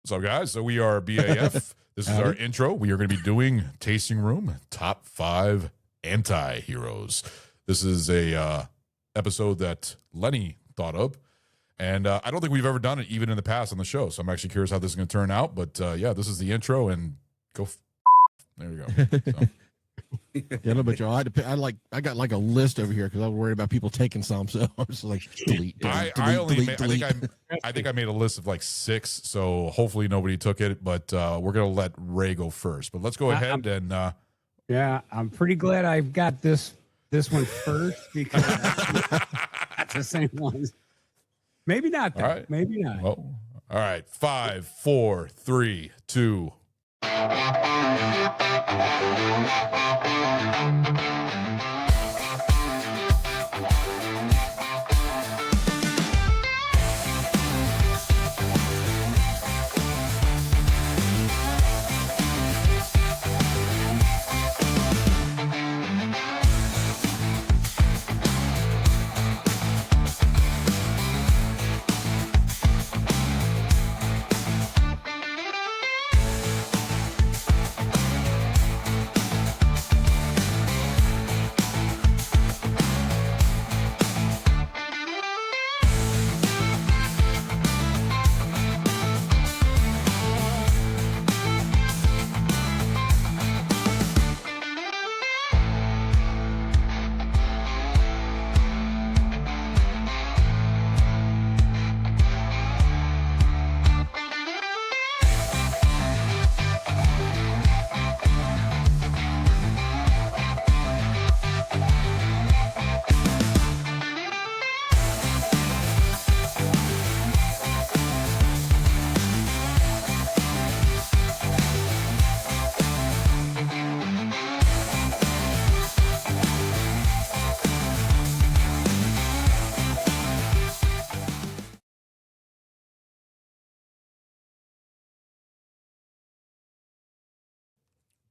So, guys, so we are BAF. This is our intro. We are going to be doing Tasting Room Top 5 Anti-Heroes. This is a episode that Lenny thought of, and I don't think we've ever done it even in the past on the show, so I'm actually curious how this is going to turn out, but yeah, this is the intro, and go there you go. So. Yeah, no, but y'all, I got like a list over here because I was worried about people taking some, so I'm just like delete. I think I made a list of like 6, so hopefully nobody took it, but we're gonna let Ray go first. But let's go ahead and yeah, I'm pretty glad I've got this one first because that's the same one. Maybe not though. Right. Maybe not. Well, all right, 5, 4, 3, 2.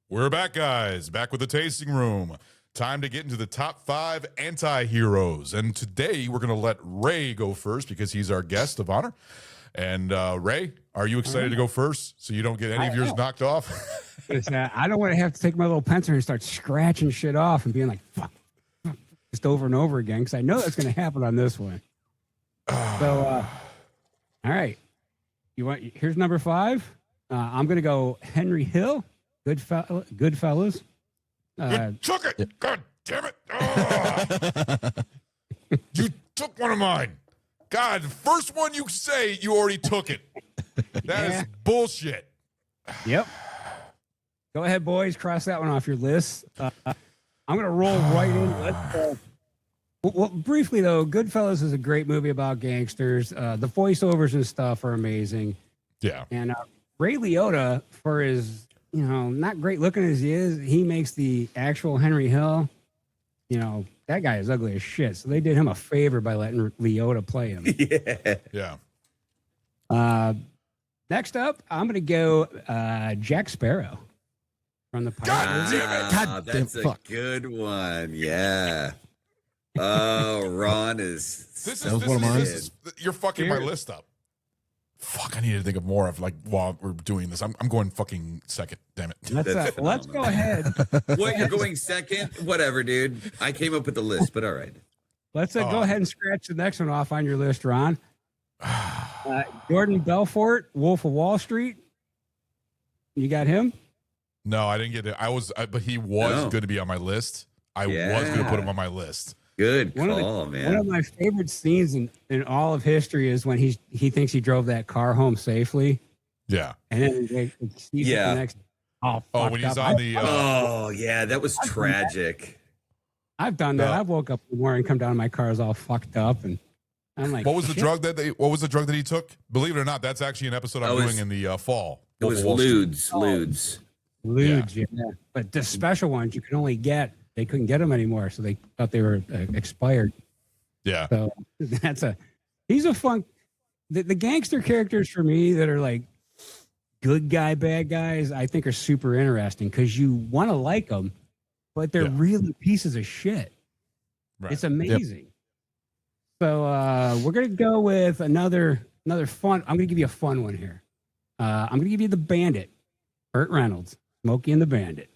We're back, guys. Back with the Tasting Room. Time to get into the top 5 anti-heroes. And today we're going to let Ray go first because he's our guest of honor. And Ray, are you excited to go first so you don't get any of yours knocked off? I don't want to have to take my little pencil and start scratching shit off and being like, fuck, just over and over again because I know that's going to happen on this one. So, all right. Here's number 5. I'm going to go Henry Hill. Goodfellas. You took it. God damn it. You took one of mine. God, the first one you say, you already took it. That is bullshit. Yep. Go ahead, boys. Cross that one off your list. I'm going to roll right in. Let's well, briefly, though, Goodfellas is a great movie about gangsters. The voiceovers and stuff are amazing. Yeah. And Ray Liotta, for his... not great looking as he is, he makes the actual Henry Hill. That guy is ugly as shit. So they did him a favor by letting Liotta play him. Yeah. Next up, I'm going to go Jack Sparrow from the God damn it. God, that's a good one. Yeah. Oh, Ron is... You're fucking my list up. Fuck, I need to think of more of while we're doing this. I'm going fucking second. Damn it. Let's go ahead. What, you're going second? Whatever, dude. I came up with the list, but all right. Let's go ahead and scratch the next one off on your list, Ron. Jordan Belfort, Wolf of Wall Street. You got him? No, I didn't get it. But he was going to be on my list. I was going to put him on my list. Good call, man. One of my favorite scenes in all of history is when he thinks he drove that car home safely. Yeah. And then the next. When he's on the. Yeah, that was tragic. I've done that. I've woke up in the morning, come down, and my car is all fucked up, and I'm like, what was the drug that he took? Believe it or not, that's actually an episode I'm doing in the fall. It was Ludes. Ludes, yeah. But the special ones you can only get. They couldn't get them anymore, so they thought they were expired. Yeah. So he's a fun. The gangster characters for me that are like good guy, bad guys, I think are super interesting because you want to like them, but they're really pieces of shit. Right. It's amazing. Yep. So we're gonna go with another fun. I'm gonna give you a fun one here. I'm going to give you the Bandit, Burt Reynolds, Smokey and the Bandit.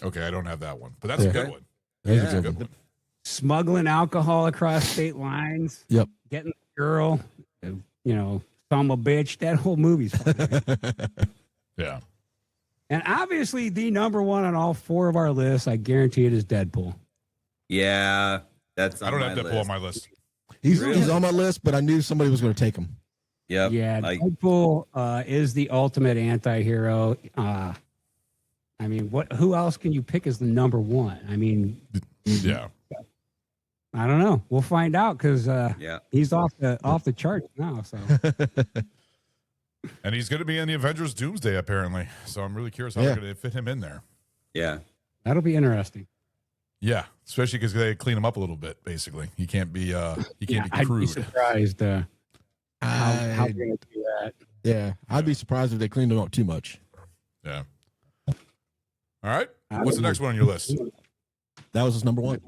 Okay, I don't have that one, but that's a good one. That's That's a a good good one. one. Smuggling alcohol across state lines. Yep. Getting the girl, thumb a bitch. That whole movie's fucking great. Yeah. And obviously, the number one on all four of our lists, I guarantee it, is Deadpool. Yeah, that's on I don't my have Deadpool list. on my list. He's Really? on my list, but I knew somebody was going to take him. Yep. Yeah, Deadpool is the ultimate anti-hero. I mean, who else can you pick as the number one? I mean, Yeah. I don't know. We'll find out because yeah. he's off the charts now. So And he's going to be in the Avengers Doomsday, apparently. So I'm really curious how they're going to fit him in there. Yeah. that'll be interesting. Yeah, especially because they clean him up a little bit. Basically, he can't be I'd be crude. surprised how they're going to do that. Yeah, I'd be surprised if they cleaned him up too much. Yeah. All right. What's the next one on your list? That was his number one.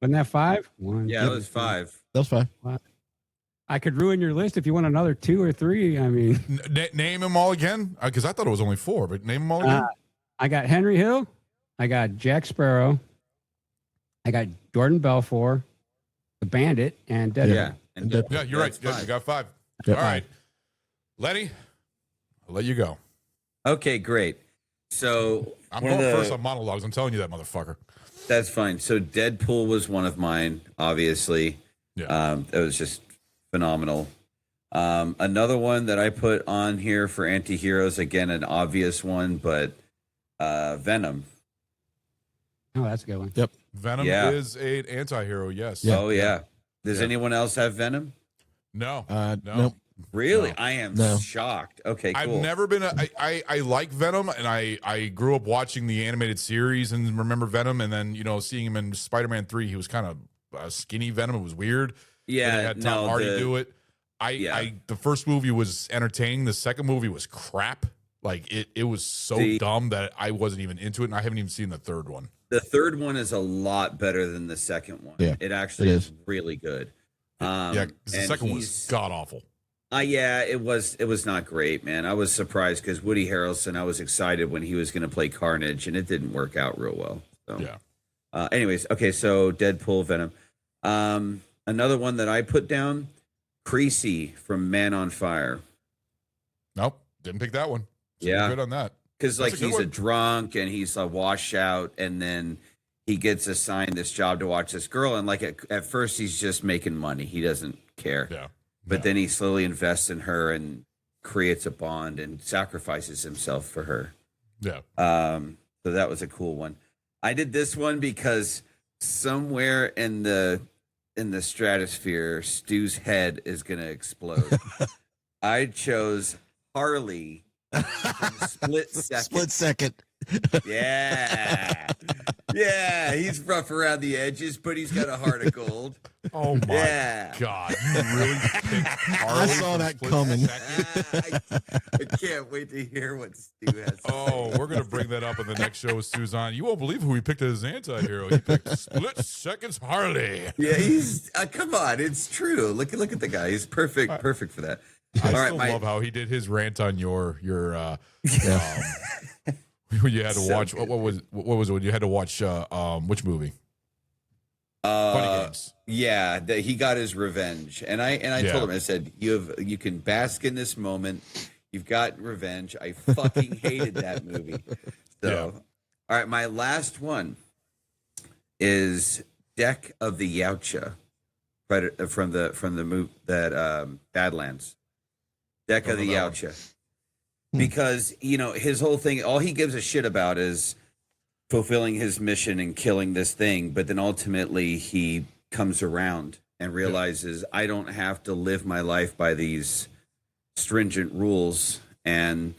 Wasn't that 5? One. Yeah, two, it was three. 5. That was fine. I could ruin your list if you want another 2 or 3. I mean, Name them all again, because I thought it was only 4. But name them all again. I got Henry Hill. I got Jack Sparrow. I got Jordan Belfort, the Bandit, and Deadpool. Yeah. And Deadpool. Yeah, you're right. that's Yeah, 5. you got 5. Yep. All right, Lenny, I'll let you go. Okay, great. So I'm one of going the- first on monologues. I'm telling you that, motherfucker. That's fine. So Deadpool was one of mine, obviously. Yeah. It was just phenomenal. Another one that I put on here for anti-heroes, again, an obvious one, but Venom. Oh, that's a good one. Venom Yeah. is an anti-hero. Yes. Yeah. Oh, yeah. Does Yeah. anyone else have Venom? No. No. No. Really? No. I am No. shocked. Okay, I've cool. never been I like Venom, and I grew up watching the animated series and remember Venom, and then seeing him in Spider-Man 3, he was kind of skinny Venom. It was weird. Yeah, Then they had Tom Hardy do it. Yeah. The first movie was entertaining. The second movie was crap. Like it was so dumb that I wasn't even into it, and I haven't even seen the third one. The third one is a lot better than the second one. Yeah, it actually it is is. really good. Yeah, 'cause the and second one was he's- god awful. Yeah, it was not great, man. I was surprised because Woody Harrelson, I was excited when he was going to play Carnage, and it didn't work out real well. So, Yeah. anyways, okay, so Deadpool, Venom. Another one that I put down, Creasy from Man on Fire. Nope, didn't pick that one. So Yeah. you're good on that. Because like That's a good he's a one. drunk and he's a washout, and then he gets assigned this job to watch this girl, and like at first he's just making money. He doesn't care. Yeah. But then he slowly invests in her and creates a bond and sacrifices himself for her. Yeah. So that was a cool one. I did this one because somewhere in the stratosphere, Stu's head is gonna explode. I chose Harley from Split Second. Split second. Yeah. Yeah, he's rough around the edges, but he's got a heart of gold. Oh my Yeah. god! You really picked Harley I saw from that Split coming. Second? I can't wait to hear what Stu has to say. Oh, we're gonna bring that up in the next show with Stu's on. You won't believe who he picked as his anti-hero. He picked Split Seconds Harley. Yeah, he's come on, it's true. Look at the guy. He's perfect for that. I All right, still my- love how he did his rant on your when you had to So watch good. what was it when you had to watch which movie? Funny Games. Yeah, that he got his revenge, and I Yeah. told him, I said, you can bask in this moment. You've got revenge. I fucking hated that movie. So, Yeah. all right, my last one is Deck of the Yautja, from the movie that Badlands. Deck of Don't the know that one. Yautja, because his whole thing, all he gives a shit about is fulfilling his mission and killing this thing, but then ultimately he comes around and realizes I don't have to live my life by these stringent rules, and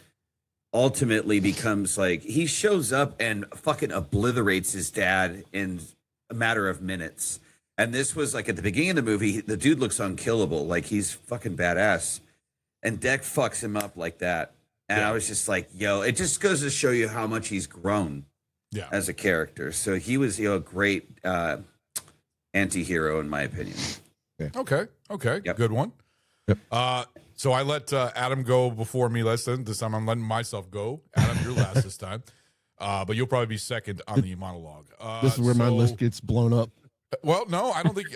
ultimately becomes like he shows up and fucking obliterates his dad in a matter of minutes. And this was like at the beginning of the movie, the dude looks unkillable, like he's fucking badass, and Deck fucks him up like that. And I was just like, yo, it just goes to show you how much he's grown Yeah. as a character. So he was, a great anti-hero in my opinion. Okay. Yep. Good one. So I let Adam go before me last time. This time I'm letting myself go. Adam, you're last this time. But you'll probably be second on the monologue. This is where my list gets blown up. Well, no, I don't think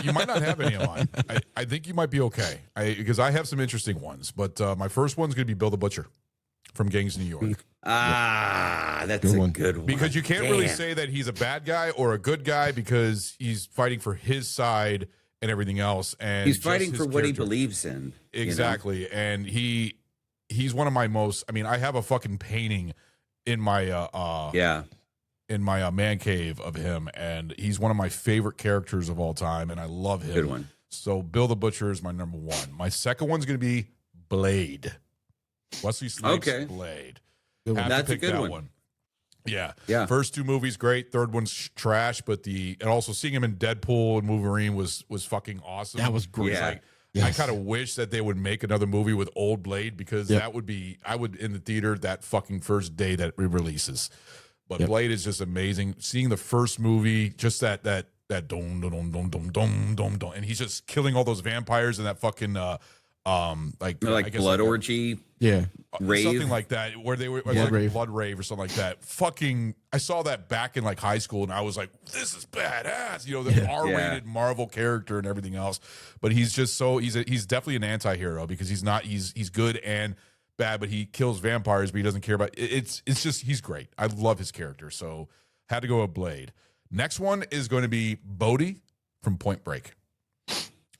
you might not have any of mine. I think you might be okay. Because I have some interesting ones. But my first one's going to be Bill the Butcher from Gangs of New York. That's Good a one. good one. Because you can't really say that he's a bad guy or a good guy because he's fighting for his side and everything else. And he's just fighting his for what he character. believes in. Exactly. And he's one of my most, I mean, I have a fucking painting in my in my man cave of him, and he's one of my favorite characters of all time, and I love him. Good one. So Bill the Butcher is my number one. My second one's going to be Blade. Wesley Snipes' Blade. Good one. Have to That's a pick good that one. one. Yeah. Yeah. First two movies great. Third one's trash, but and also seeing him in Deadpool and Wolverine was fucking awesome. That was great. It's Yeah. like, Yes. I kind of wish that they would make another movie with old Blade because Yep. that would be, I would in the theater that fucking first day that it releases. But Blade is just amazing. Seeing the first movie, just that dom dom dom dom dom dom dom, and he's just killing all those vampires and that fucking like blood orgy. Yeah. Rave. something like that, where they were Blood like rave. blood rave or something like that. Fucking, I saw that back in like high school, and I was like, "This is badass," you know, the R-rated Marvel character and everything else. But he's just so he's definitely an anti-hero because he's good and bad, but he kills vampires, but he doesn't care about it's just he's great. I love his character, so had to go with Blade. Next one is going to be Bodhi from Point Break.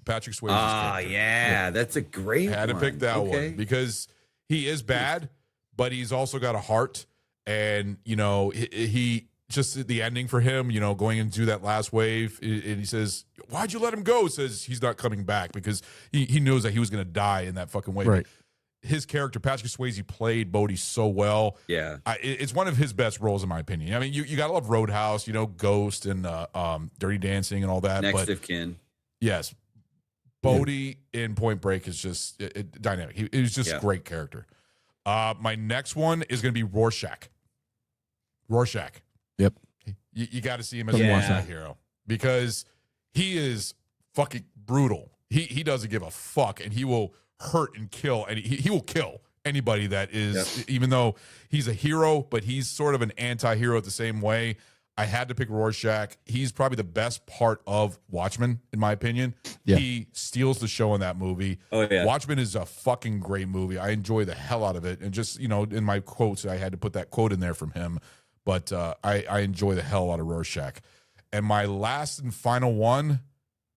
Patrick Swayze's character. Yeah, that's a great Had to one. pick that one because he is bad, but he's also got a heart. And, you know, he just the ending for him, you know, going into that last wave. And he says, "Why'd you let him go?" Says he's not coming back because he knows that he was going to die in that fucking wave. Right. His character, Patrick Swayze, played Bodhi so well. Yeah. It's one of his best roles, in my opinion. I mean, you got to love Roadhouse, you know, Ghost and Dirty Dancing and all that. Next of kin. Yes. Bodhi in Point Break is just dynamic. He was just a great character. My next one is going to be Rorschach. Rorschach. Yep. You got to see him as a anti-hero because he is fucking brutal. He doesn't give a fuck, and he will hurt and kill, and he will kill anybody that is, even though he's a hero, but he's sort of an anti-hero at the same way. I had to pick Rorschach. He's probably the best part of Watchmen, in my opinion. Yeah. He steals the show in that movie. Oh, yeah. Watchmen is a fucking great movie. I enjoy the hell out of it. And just, you know, in my quotes, I had to put that quote in there from him. But I enjoy the hell out of Rorschach. And my last and final one,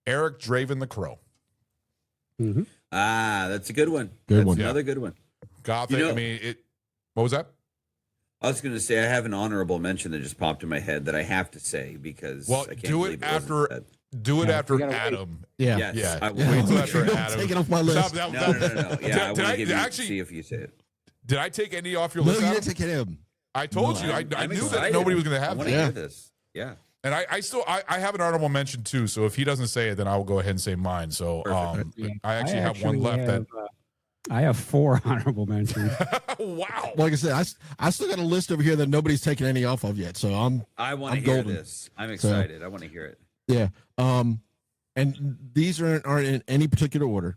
Eric Draven the Crow. Mm-hmm. That's a good one. Good one. Another good one. Gothic. You know- I mean, what was that? I was going to say I have an honorable mention that just popped in my head that I have to say because Well, I can't do believe it wasn't after. said. Do it Yeah, after we gotta wait. Adam. Yeah. Yes, Yeah. I will. Wait till after Don't Adam. take it off my list. Stop, No. Yeah, I Did want to give you actually- see if you say it. Did I take any off your No, list? you Adam? didn't take him. I told you. I I'm knew that excited. nobody was going to I have want it. to Yeah. hear this. Yeah. And I have an honorable mention too. So if he doesn't say it, then I will go ahead and say mine. So I actually have one left. I have 4 honorable mentions. Wow. Like I said, I still got a list over here that nobody's taken any off of yet. So I want to I'm hear golden. this. I'm excited. I want to hear it. yeah. And these aren't in any particular order.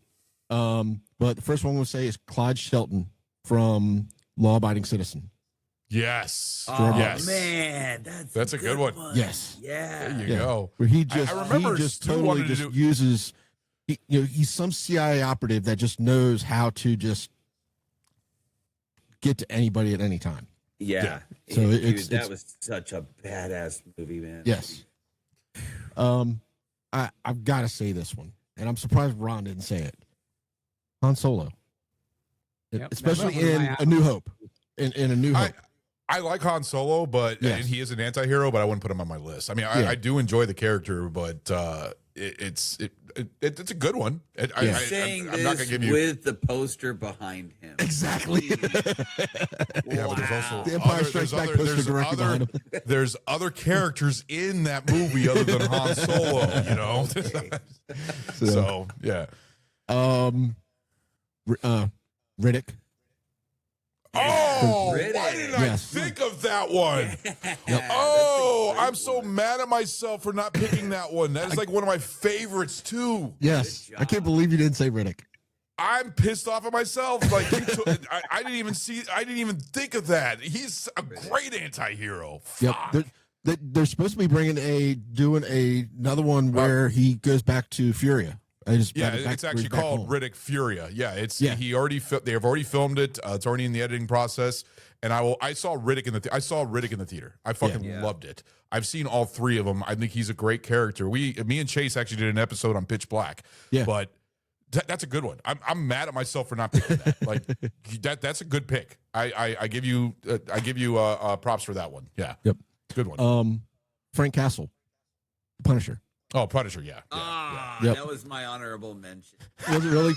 But the first one we'll say is Clyde Shelton from Law Abiding Citizen. Yes. Oh yes. man, That's a good one. Yes. Yeah. There you go. Where he I remember he just Stu totally wanted to just do- uses he's some CIA operative that just knows how to just get to anybody at any time. Yeah. So Dude, it's that was such a badass movie, man. Yes. I've got to say this one, and I'm surprised Ron didn't say it. Han Solo, Yep, especially that was in my- A New Hope. In A New Hope. I like Han Solo, but Yes. and he is an anti-hero, but I wouldn't put him on my list. I mean, Yeah. I do enjoy the character, but it's a good one. Yeah. I'm saying I'm not this gonna give you. with the poster behind him. Exactly. Yeah, but there's also The Empire other- Strikes there's Back other- poster there's directly behind him. There's other characters in that movie other than Han Solo, you know. So yeah. Riddick. Oh, Riddick. why didn't I Yes. think of that one? Yep. Oh, I'm so mad at myself for not picking that one. That is like one of my favorites too. Yes. Good I can't job. believe you didn't say Riddick. I'm pissed off at myself. Like I didn't even think of that. He's a great anti-hero. Yep. Fuck. They're supposed to be doing another one where he goes back to Furia. It's actually called Riddick Furia. Yeah, they have already filmed it. It's already in the editing process. And I saw Riddick in the theater. I fucking loved it. I've seen all three of them. I think he's a great character. Me and Chase actually did an episode on Pitch Black. Yeah, but that's a good one. I'm mad at myself for not picking that. Like that's a good pick. I give you props for that one. Yeah. Yep. Good one. Frank Castle, Punisher. Oh, Punisher. Yeah. Yep. That was my honorable mention. Was it really?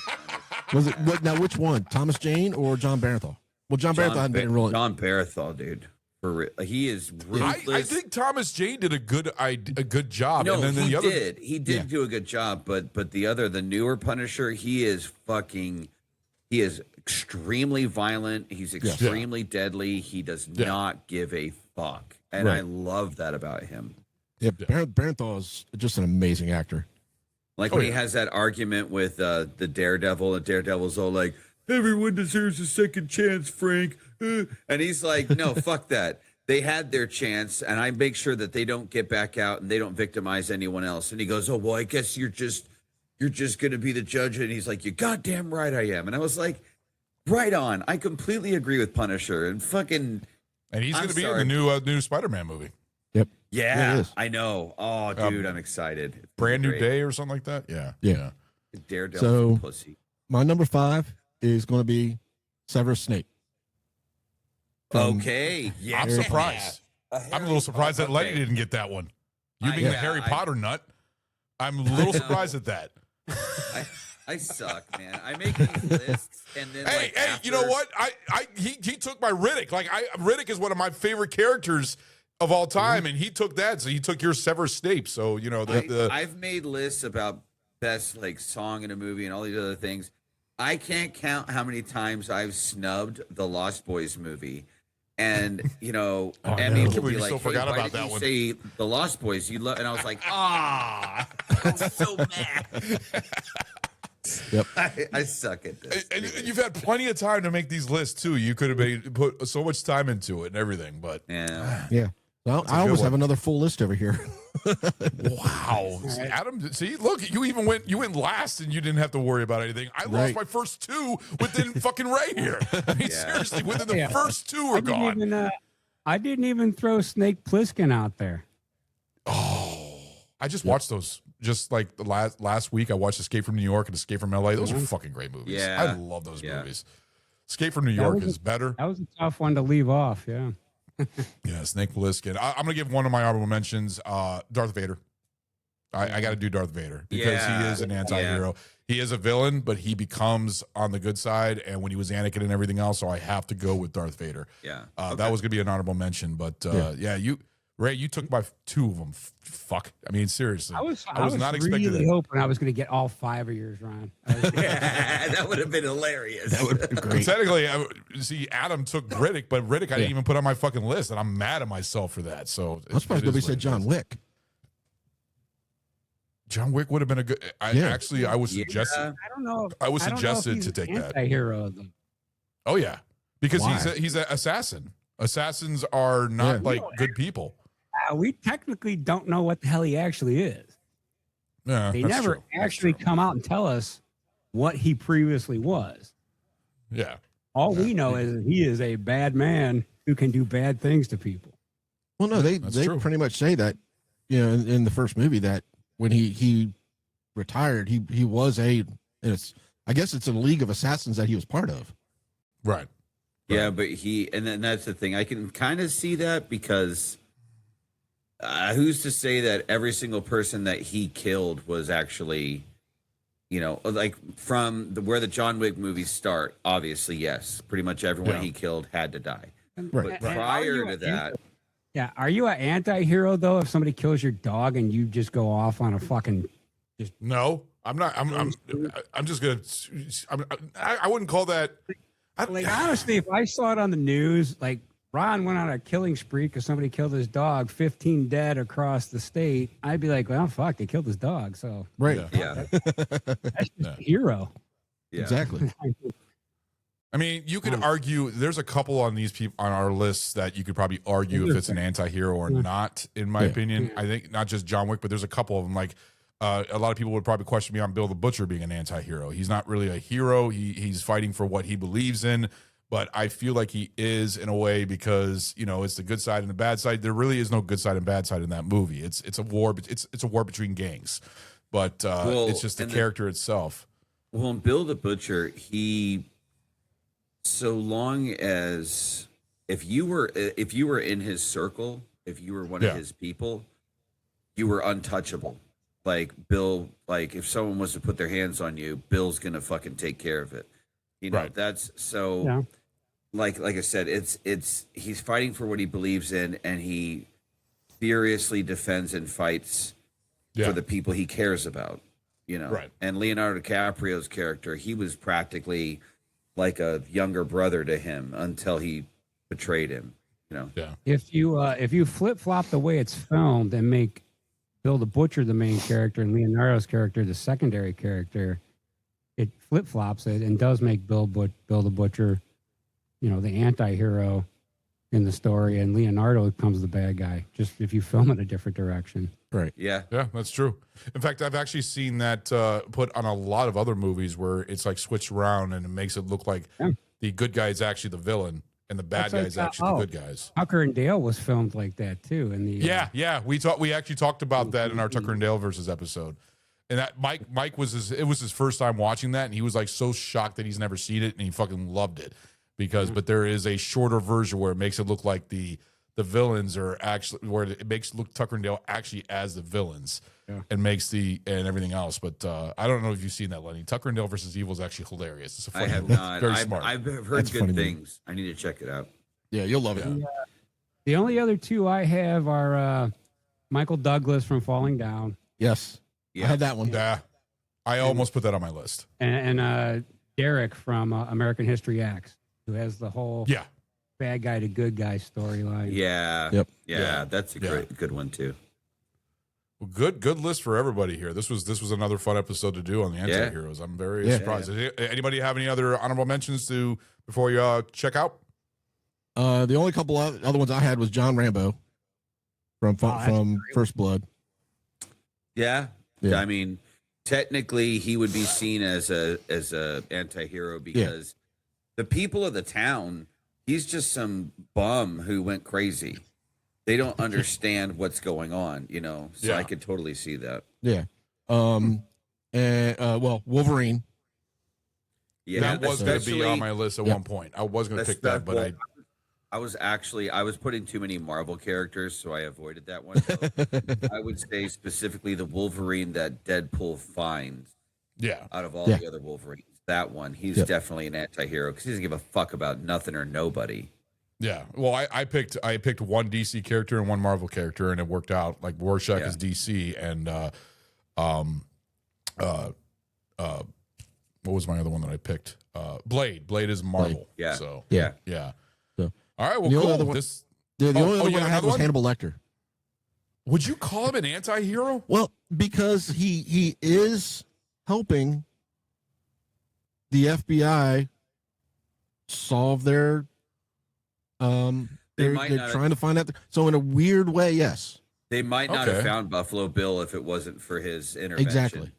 Was it? Now, which one? Thomas Jane or John Bernthal? Well, John Bernthal hadn't been really. John Bernthal, dude. He is ruthless. I think Thomas Jane did a good job. No, and then he the other, did. He did do a good job. But the newer Punisher, he is extremely violent. He's extremely deadly. He does not give a fuck. And I love that about him. Yeah, Bernthal is just an amazing actor. Like when he has that argument with the Daredevil, and Daredevil's all like, everyone deserves a second chance, Frank. And he's like, no, fuck that. They had their chance, and I make sure that they don't get back out and they don't victimize anyone else. And he goes, oh, well, I guess you're just going to be the judge. And he's like, you're goddamn right I am. And I was like, right on. I completely agree with Punisher. And he's going to be in the new Spider-Man movie. Yep. Yeah, I know. Oh, dude, I'm excited. Brand New Day or something like that. Yeah. Daredevil pussy. My number 5 is going to be Severus Snape. Okay. Yeah. I'm surprised. I'm a little surprised that Letty didn't get that one. You being the Harry Potter nut, I'm a little surprised at that. I suck, man. I make these lists and then hey, you know what? He took my Riddick. Like Riddick is one of my favorite characters of all time, and he took that. So he took your Severus Snape. So I've made lists about best like song in a movie and all these other things. I can't count how many times I've snubbed the Lost Boys movie. And Emmy will be like, "Hey, why did you say the Lost Boys? You love?" And I was like, "I'm so mad." Yep. I suck at this. And you've had plenty of time to make these lists too. You could have put so much time into it and everything, but yeah. Well, I always have another full list over here. Wow, Right. Adam! See, look, you went last, and you didn't have to worry about anything. I lost my first 2 within fucking Ray here. I mean, seriously, within the first 2 are gone. I didn't even throw Snake Plissken out there. Oh, I just watched those. Just like the last week, I watched Escape from New York and Escape from LA. Those are fucking great movies. Yeah, I love those movies. Escape from New York is better. That was a tough one to leave off. Yeah. Yeah, Snake Plissken. I'm gonna give one of my honorable mentions. Darth Vader. I got to do Darth Vader because he is an anti-hero. He is a villain, but he becomes on the good side. And when he was Anakin and everything else, so I have to go with Darth Vader. Yeah, that was gonna be an honorable mention. But Ray, you took my 2 of them. Fuck. I mean, seriously. I was not expecting really that. hoping I was going to get all 5 of yours, Ron. That would have been hilarious. That would have been great. Technically, see, Adam took Riddick, but Riddick I didn't even put on my fucking list, and I'm mad at myself for that. So I'm surprised nobody said John Wick. John Wick would have been a good. I was suggesting. I don't know. I was don't know if suggested he's to take an that. Anti-hero, though. Oh yeah, because Why? he's an assassin. Assassins are not like good people. We technically don't know what the hell he actually is. Yeah, They that's never true. actually come out and tell us what he previously was. Yeah. All we know is he is a bad man who can do bad things to people. Well, no, they true. pretty much say that, in the first movie that when he retired, he was I guess it's a league of assassins that he was part of. Right. Yeah, but and then that's the thing. I can kind of see that because who's to say that every single person that he killed was actually, like from where the John Wick movies start, obviously, yes, pretty much everyone he killed had to die. Right. But prior to that, Yeah. Are you an anti-hero, though, if somebody kills your dog and you just go off on a fucking... No, I'm not. I'm just gonna. I wouldn't call that. honestly, if I saw it on the news, like Ron went on a killing spree because somebody killed his dog, 15 dead across the state, I'd be like, well, fuck, they killed his dog. So Right. yeah. that's just a hero. Yeah. Exactly. I mean, you could argue there's a couple on these people on our lists that you could probably argue if it's an anti-hero or not, in my opinion. I think not just John Wick, but there's a couple of them. Like a lot of people would probably question me on Bill the Butcher being an anti-hero. He's not really a hero. He's fighting for what he believes in, but I feel like he is in a way because, you know, it's the good side and the bad side. There really is no good side and bad side in that movie. It's a war. It's a war between gangs, but it's just the character itself. Well, in Bill the Butcher, so long as if you were in his circle, if you were one of his people, you were untouchable. Like Bill, like if someone was to put their hands on you, Bill's gonna fucking take care of it. You know, that's so. Yeah. Like I said, it's he's fighting for what he believes in, and he furiously defends and fights for the people he cares about. You know, and Leonardo DiCaprio's character, he was practically like a younger brother to him until he betrayed him. You know, if you flip flop the way it's filmed and make Bill the Butcher the main character and Leonardo's character the secondary character, it flip flops it and does make Bill the Butcher, you know, the anti-hero in the story, and Leonardo becomes the bad guy. Just if you film it a different direction. Right. Yeah, that's true. In fact, I've actually seen that put on a lot of other movies where it's like switched around and it makes it look like the good guy is actually the villain and the bad guy is actually the good guys. Tucker and Dale was filmed like that too. In the we actually talked about that in our Tucker and Dale versus episode. And that Mike was it was his first time watching that, and he was like so shocked that he's never seen it, and he fucking loved it because. But there is a shorter version where it makes it look like the villains are actually where it makes look Tucker and Dale actually as the villains and makes and everything else. But I don't know if you've seen that, Lenny. Tucker and Dale versus Evil is actually hilarious. It's a funny I have movie. not. Very smart. I've heard good things. I need to check it out. Yeah, you'll love it. The only other two I have are Michael Douglas from Falling Down. Yes. Yeah. I had that one. Yeah, I almost put that on my list. And Derek from American History X, who has the whole bad guy to good guy storyline. Yeah. Yep. Yeah, that's a good one too. Well, good list for everybody here. This was another fun episode to do on the anti-heroes. I'm very surprised. Anybody have any other honorable mentions before you check out? The only couple of other ones I had was John Rambo from First Blood. Yeah. I mean, technically, he would be seen as a anti-hero because the people of the town, he's just some bum who went crazy. They don't understand what's going on, you know. So I could totally see that. Yeah. And Wolverine. Yeah, that was going to be on my list at one point. I was going to pick that, but I was putting too many Marvel characters, so I avoided that one. So I would say specifically the Wolverine that Deadpool finds. Yeah. Out of all the other Wolverines, that one, he's definitely an anti-hero because he doesn't give a fuck about nothing or nobody. Yeah. Well, I picked one DC character and one Marvel character, and it worked out. Like Rorschach is DC, and what was my other one that I picked? Blade. Blade is Marvel. Yeah. So yeah. All right. Well, the cool. Only other one I had was Hannibal Lecter. Would you call him an anti-hero? Well, because he is helping the FBI solve their they're trying to find out. So in a weird way, yes. They might not have found Buffalo Bill if it wasn't for his intervention. Exactly.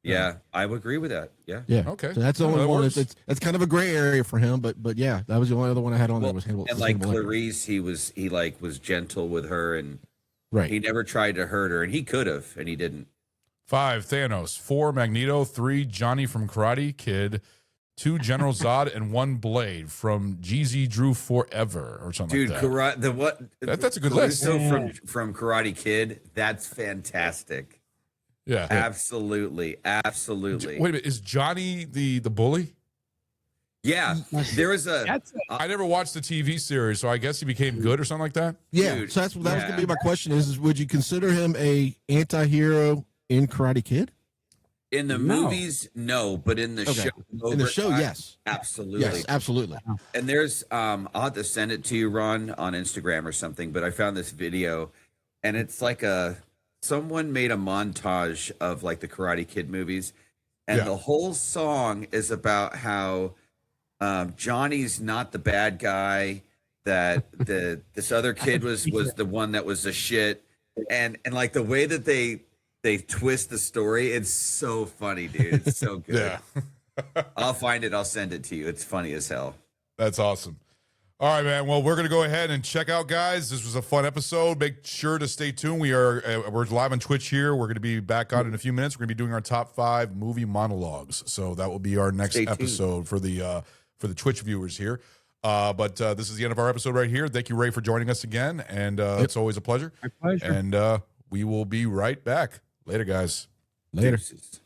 Yeah, I would agree with that. Yeah. Okay. So that's the only one. It's kind of a gray area for him, but yeah, that was the only other one I had on there was Hannibal. And like Clarice, he was gentle with her, and he never tried to hurt her, and he could have, and he didn't. 5, Thanos. 4, Magneto. 3, Johnny from Karate Kid. 2, General Zod, and 1, Blade from GZ Drew Forever or something like that. That's a good list. So from Karate Kid, that's fantastic. Yeah, absolutely. Wait a minute, is Johnny the bully? Yeah, there was I never watched the TV series, so I guess he became good or something like that. Yeah, so that was going to be my question: is would you consider him a anti-hero in Karate Kid? In the movies, no, but in the show, yes, absolutely, yes, absolutely. And there's, I'll have to send it to you, Ron, on Instagram or something. But I found this video, and it's like someone made a montage of like the Karate Kid movies, and Yeah. the whole song is about how Johnny's not the bad guy, that this other kid was the one that was the shit, and like the way that they twist the story, it's so funny, dude. It's so good. Yeah. I'll find it. I'll send it to you. It's funny as hell. That's awesome. All right, man. Well, we're going to go ahead and check out, guys. This was a fun episode. Make sure to stay tuned. We're live on Twitch here. We're going to be back on in a few minutes. We're going to be doing our top 5 movie monologues. So that will be our next episode for the Twitch viewers here. But this is the end of our episode right here. Thank you, Ray, for joining us again. And it's always a pleasure. My pleasure. And we will be right back. Later, guys. Later. Deuces.